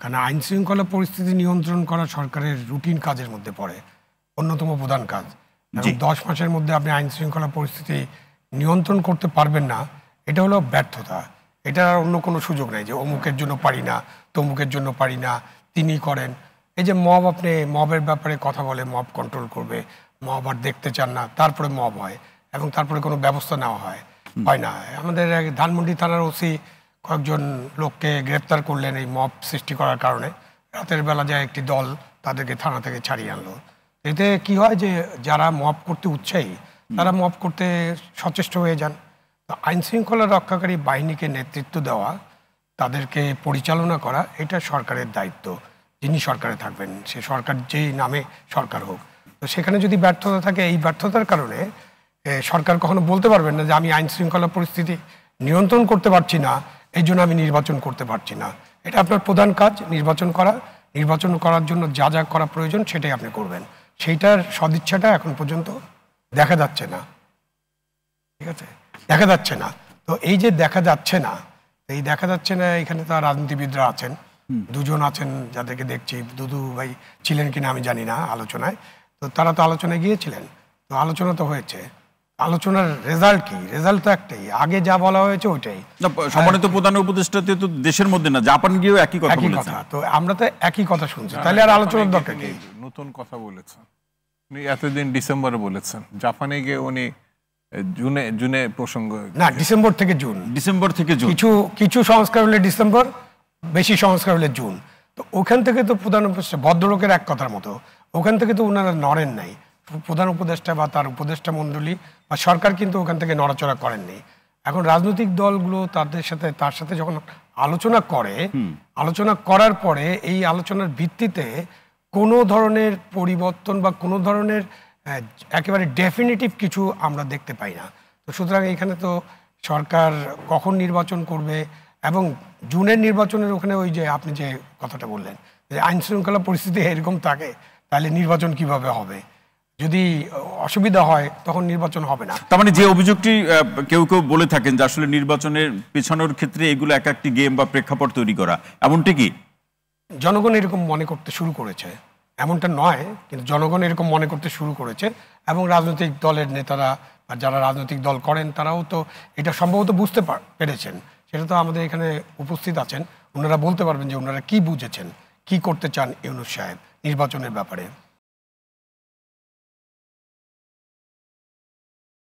কারণ আইন শৃঙ্খলা পরিস্থিতি নিয়ন্ত্রণ করা সরকারের রুটিন কাজের মধ্যে পড়ে, অন্যতম প্রধান কাজ। 10 মাসের মধ্যে আপনি আইন শৃঙ্খলা পরিস্থিতি নিয়ন্ত্রণ করতে পারবেন না, এটা হলো ব্যর্থতা। এটার অন্য কোনো সুযোগ নেই যে অমুকের জন্য পারি না, তমুকের জন্য পারি না, তিনি করেন। এই যে মব, আপনি মবের ব্যাপারে কথা বলে মব কন্ট্রোল করবে, মব আর দেখতে চান না, তারপরে মব হয় এবং তারপরে কোনো ব্যবস্থা নেওয়া হয় না। আমাদের ধানমন্ডি থানার ওসি কয়েকজন লোককে গ্রেপ্তার করলেন এই মব সৃষ্টি করার কারণে। রাতের বেলা যায় একটি দল তাদেরকে থানা থেকে ছাড়িয়ে আনলো। এতে কি হয় যে যারা মব করতে উৎসাহী তারা মব করতে সচেষ্ট হয়ে যান। তো আইন শৃঙ্খলা রক্ষাকারী বাহিনীকে নেতৃত্ব দেওয়া, তাদেরকে পরিচালনা করা, এটা সরকারের দায়িত্ব। যিনি সরকারে থাকবেন, সে সরকার যেই নামে সরকার হোক, তো সেখানে যদি ব্যর্থতা থাকে, এই ব্যর্থতার কারণে সরকার কখনো বলতে পারবেন না যে আমি আইন শৃঙ্খলা পরিস্থিতি নিয়ন্ত্রণ করতে পারছি না, এই জন্য আমি নির্বাচন করতে পারছি না। এটা আপনার প্রধান কাজ, নির্বাচন করা। নির্বাচন করার জন্য যা যা করা প্রয়োজন সেটাই আপনি করবেন। সেইটার সদিচ্ছাটা এখন পর্যন্ত দেখা যাচ্ছে না। ঠিক আছে, দেখা যাচ্ছে না। তো এই যে দেখা যাচ্ছে না, এই দেখা যাচ্ছে না, এখানে তো রাজনীতিবিদরা আছেন, দুজন আছেন যাদেরকে দেখছি। দুদু ভাই ছিলেন কিনা আমি জানি না আলোচনায়, তো তারা তো আলোচনায় গিয়েছিলেন, তো আলোচনা তো হয়েছে। আলোচনার রেজাল্ট কি? রেজাল্ট তো একটাই, আগে যা বলা হয়েছে ওইটাই। সম্মানিত প্রধান উপদেষ্টা তো দেশের মধ্যে না, জাপান গিয়েও একই কথা বলেছেন। তো আমরা তো একই কথা শুনছি, তাহলে আর আলোচনার দরকার কি? নতুন কথা বলেছেন উনি, এতদিন ডিসেম্বরে বলেছেন, জাপানে গিয়ে উনি জুনে প্রসঙ্গ না, ডিসেম্বর থেকে জুন। কিছু সংস্কার হলে ডিসেম্বর, বেশি সংস্কার হলে জুন। তো ওখান থেকে তো প্রধান উপদেষ্টা ভদ্রলোকের এক কথার মতো, ওখান থেকে তো ওনারা নড়েন নাই। প্রধান উপদেষ্টা বা তার উপদেষ্টা মণ্ডলী বা সরকার কিন্তু ওখান থেকে নড়াচড়া করেননি। এখন রাজনৈতিক দলগুলো তার সাথে যখন আলোচনা করে, আলোচনা করার পরে এই আলোচনার ভিত্তিতে কোনো ধরনের পরিবর্তন বা কোনো ধরনের একেবারে ডেফিনিটিভ কিছু আমরা দেখতে পাই না। তো সুতরাং এখানে তো সরকার কখন নির্বাচন করবে, এবং জুনের নির্বাচনের ওখানে ওই যে আপনি যে কথাটা বললেন যে আইন শৃঙ্খলা পরিস্থিতি এরকম থাকে, তাহলে নির্বাচন কিভাবে হবে? যদি অসুবিধা হয় তখন নির্বাচন হবে না। তার মানে যে অভিযোগটি কেউ কেউ বলে থাকেন যে আসলে নির্বাচনের পেছানোর ক্ষেত্রে এগুলো এক একটি গেম বা প্রেক্ষাপট তৈরি করা, এমনটি কি? জনগণ এরকম মনে করতে শুরু করেছে, এমনটা নয়, কিন্তু জনগণ এরকম মনে করতে শুরু করেছে। এবং রাজনৈতিক দলের নেতারা বা যারা রাজনৈতিক দল করেন তারাও তো এটা সম্ভবত বুঝতে পেরেছেন। সেটা তো আমাদের এখানে উপস্থিত আছেন, ওনারা বলতে পারবেন যে ওনারা কি বুঝেছেন, কি করতে চান ইউনূস সাহেব নির্বাচনের ব্যাপারে।